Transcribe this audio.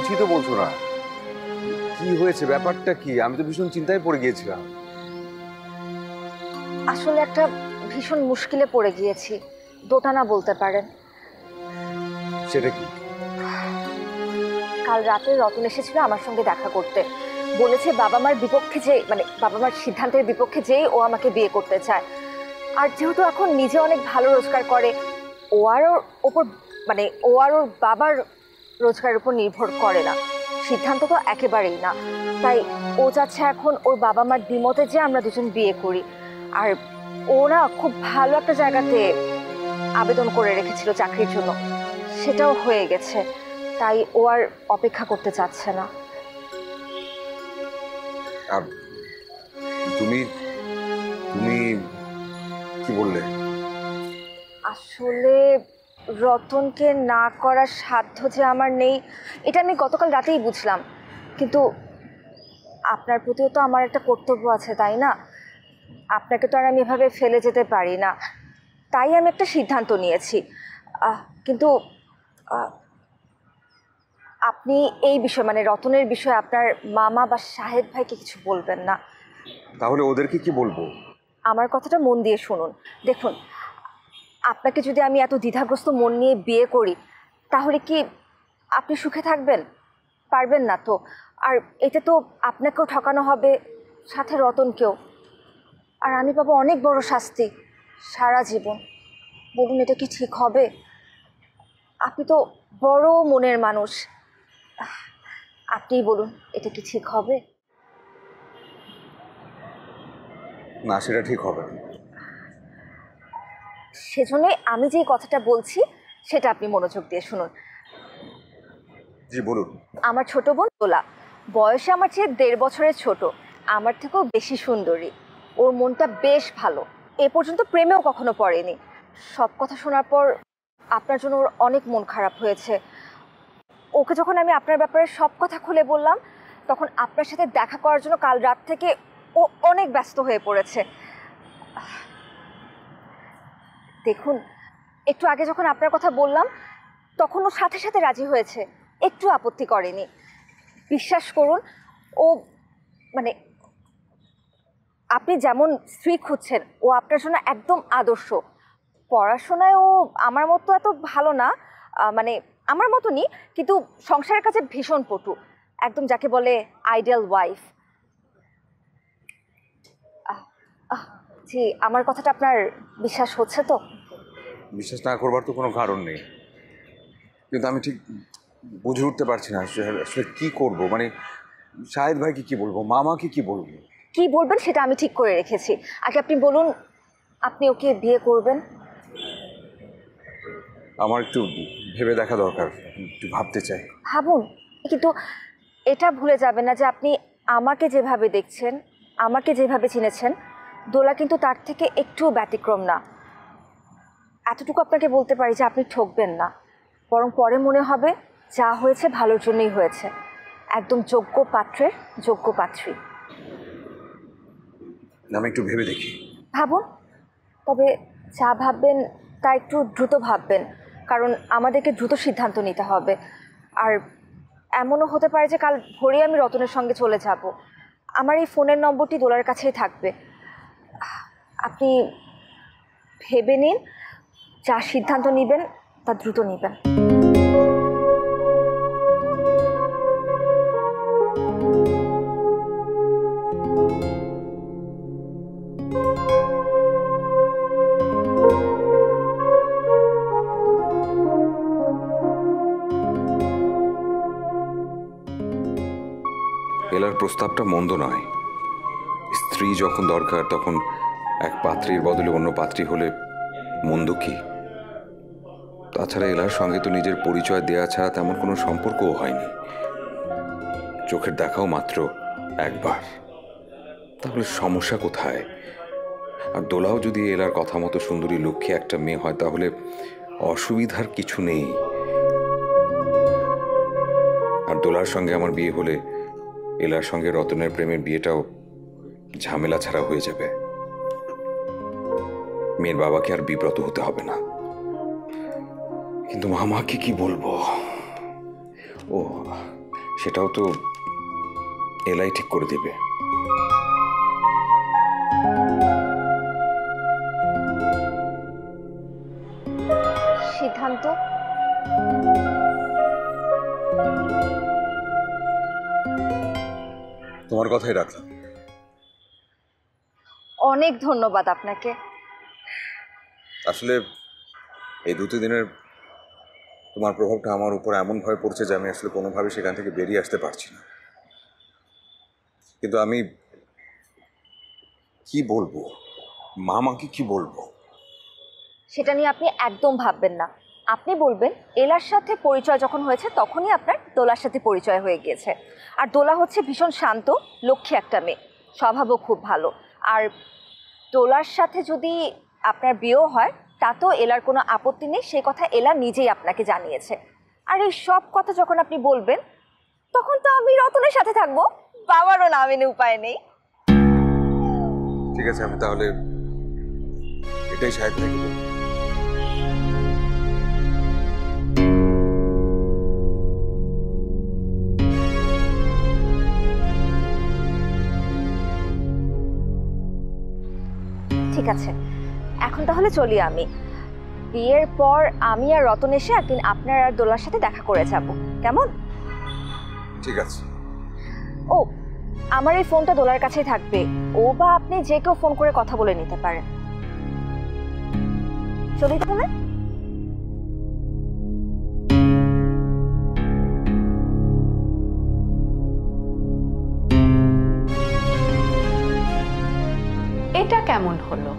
কিছুই তো বলছো না। কি হয়েছে, ব্যাপারটা কি? আমি তো ভীষণ চিন্তায় পড়ে গিয়েছিলাম। আসলে একটা ভীষণ মুশকিলে পড়ে গিয়েছি, দোটানা বলতে পারেন। সেটা কি? কাল রাতে রতন এসেছিল আমার সঙ্গে দেখা করতে, বলেছে বাবা মার বিপক্ষে যে বাবা মার সিদ্ধান্তের বিপক্ষে যেই ও আমাকে বিয়ে করতে চায়। আর যেহেতু এখন নিজে অনেক ভালো রোজগার করে, ও আর ওর ওপর ও আর ওর বাবার রোজগারের উপর নির্ভর করে না, সিদ্ধান্ত তো একেবারেই না। তাই ও চাচ্ছে এখন ওর বাবা মার দ্বিমতে যে আমরা দুজন বিয়ে করি। আর ওরা খুব ভালো একটা জায়গাতে আবেদন করে রেখেছিল চাকরির জন্য, সেটাও হয়ে গেছে। তাই ও আর অপেক্ষা করতে চাচ্ছে না। আর তুমি তুমি কি বললে? আসলে রতনকে না করার সাধ্য যে আমার নেই, এটা আমি গতকাল রাতেই বুঝলাম। কিন্তু আপনার প্রতিও তো আমার একটা কর্তব্য আছে, তাই না? আপনাকে তো আর আমি এভাবে ফেলে যেতে পারি না। তাই আমি একটা সিদ্ধান্ত নিয়েছি। কিন্তু আপনি এই বিষয়ে রতনের বিষয়ে আপনার মামা বা সাহেব ভাইকে কিছু বলবেন না। তাহলে ওদেরকে কি বলবো? আমার কথাটা মন দিয়ে শুনুন। দেখুন, আপনাকে যদি আমি এত দ্বিধাগ্রস্ত মন নিয়ে বিয়ে করি, তাহলে কি আপনি সুখে থাকবেন? পারবেন না তো। আর এতে তো আপনাকেও ঠকানো হবে, সাথে রতনকেও। আর আমি পাবো অনেক বড় শাস্তি, সারা জীবন। বলুন, এটা কি ঠিক হবে? আপনি তো বড় মনের মানুষ, আপনিই বলুন, এটা কি ঠিক হবে? না, সেটা ঠিক হবে না। সেজন্যই আমি যে কথাটা বলছি সেটা আপনি মনোযোগ দিয়ে শুনুন। জি বলুন। আমার ছোট বোন দোলা, বয়সে আমার চেয়ে 1.5 বছরের ছোট, আমার থেকেও বেশি সুন্দরী। ওর মনটা বেশ ভালো, এ পর্যন্ত প্রেমেও কখনো পড়েনি। সব কথা শোনার পর আপনার জন্য ওর অনেক মন খারাপ হয়েছে। ওকে যখন আমি আপনার ব্যাপারে সব কথা খুলে বললাম, তখন আপনার সাথে দেখা করার জন্য কাল রাত থেকে ও অনেক ব্যস্ত হয়ে পড়েছে। দেখুন, একটু আগে যখন আপনার কথা বললাম, তখন ও সাথে সাথে রাজি হয়েছে, একটু আপত্তি করেনি। বিশ্বাস করুন, ও মানে আপনি যেমন স্ত্রী খুঁজছেন, ও আপনার জন্য একদম আদর্শ। পড়াশোনায় ও আমার মতো এত ভালো না, আমার মতনই, কিন্তু সংসারের কাছে ভীষণ পটু, একদম যাকে বলে আইডিয়াল ওয়াইফ। জি, আমার কথাটা আপনার বিশ্বাস হচ্ছে তো? বিশ্বাস না করবার তো কোনো কারণ নেই, কিন্তু আমি ঠিক বুঝে উঠতে পারছি না আসলে কি করব। শাহেদ ভাইকে কি বলবো, মামাকে কি বলবো? কি বলবেন সেটা আমি ঠিক করে রেখেছি। আগে আপনি বলুন, আপনি ওকে বিয়ে করবেন? আমার একটু ভেবে দেখা দরকার, একটু ভাবতে চাই। ভাবুন, কিন্তু এটা ভুলে যাবেন না যে আপনি আমাকে যেভাবে দেখছেন, আমাকে যেভাবে চিনেছেন, দোলা কিন্তু তার থেকে একটুও ব্যতিক্রম না। এতটুকু আপনাকে বলতে পারি যে আপনি ঠকবেন না, বরং পরে মনে হবে যা হয়েছে ভালোর জন্যই হয়েছে। একদম যোগ্য পাত্রের যোগ্য পাত্রী। আমি একটু ভেবে দেখি। ভাবুন, তবে যা ভাববেন তা একটু দ্রুত ভাববেন, কারণ আমাদেরকে দ্রুত সিদ্ধান্ত নিতে হবে। আর এমনও হতে পারে যে কাল ভোরে আমি রতনের সঙ্গে চলে যাব। আমার এই ফোনের নম্বরটি দোলার কাছেই থাকবে। আপনি ভেবে নিন, যা সিদ্ধান্ত নেবেন তা দ্রুত নেবেন। এলার প্রস্তাবটা মন্দ নয়। স্ত্রী যখন দরকার তখন এক পাত্রীর বদলে অন্য পাত্রী হলে মন্দ কি? তাছাড়া এলার সঙ্গে তো নিজের পরিচয় দেয়া ছাড়া তেমন কোনো সম্পর্কও হয়নি, চোখের দেখাও মাত্র একবার। তাহলে সমস্যা কোথায়? আর দোলাও যদি এলার কথা মতো সুন্দরী লক্ষ্মী একটা মেয়ে হয়, তাহলে অসুবিধার কিছু নেই। আর দোলার সঙ্গে আমার বিয়ে হলে এলার সঙ্গে রতনের প্রেমের বিয়েটাও ঝামেলা ছাড়া হয়ে যাবে। মেয়ের বাবাকে আর বিব্রত হতে হবে না। কিন্তু মামাকে কি বলবো? ও সেটাও তো এলাই ঠিক করে দেবে। সিদ্ধান্ত? তোমার কথাই রাখলাম। অনেক ধন্যবাদ আপনাকে। আসলে এই 2-3 দিনের তোমার প্রভাবটা আমার উপর এমনভাবে পড়ছে যে আমি আসলে কোনোভাবে সেখান থেকে বেরিয়ে আসতে পারছি না। কিন্তু আমি কি বলবো, মামাকে কি বলবো? সেটা নিয়ে আপনি একদম ভাববেন না। আপনি বলবেন এলার সাথে পরিচয় যখন হয়েছে তখনই আপনার দোলার সাথে পরিচয় হয়ে গিয়েছে। আর দোলা হচ্ছে ভীষণ শান্ত লক্ষ্মী একটা মেয়ে, স্বভাবও খুব ভালো। আর দোলার সাথে যদি আপনার বিয়েও হয় তাতেও এলার কোনো আপত্তি নেই, সেই কথা এলা নিজেই আপনাকে জানিয়েছে। আর এই সব কথা যখন আপনি বলবেন তখন তো আমি রতনের সাথে থাকবো, বাবারও না মেনে উপায় নেই। ঠিক আছে, আমি তাহলে এটাই সাহেব ভাইকে বলবো। ঠিক আছে, এখন তাহলে চলি আমি। বিয়ের পর আমি আর রতন এসে একদিন আপনার আর দোলার সাথে দেখা করে যাব, কেমন? ঠিক আছে। ও, আমার এই ফোনটা দোলার কাছেই থাকবে, ও বা আপনি যে কেউ ফোন করে কথা বলে নিতে পারেন। চলি তাহলে। এটা কেমন হলো?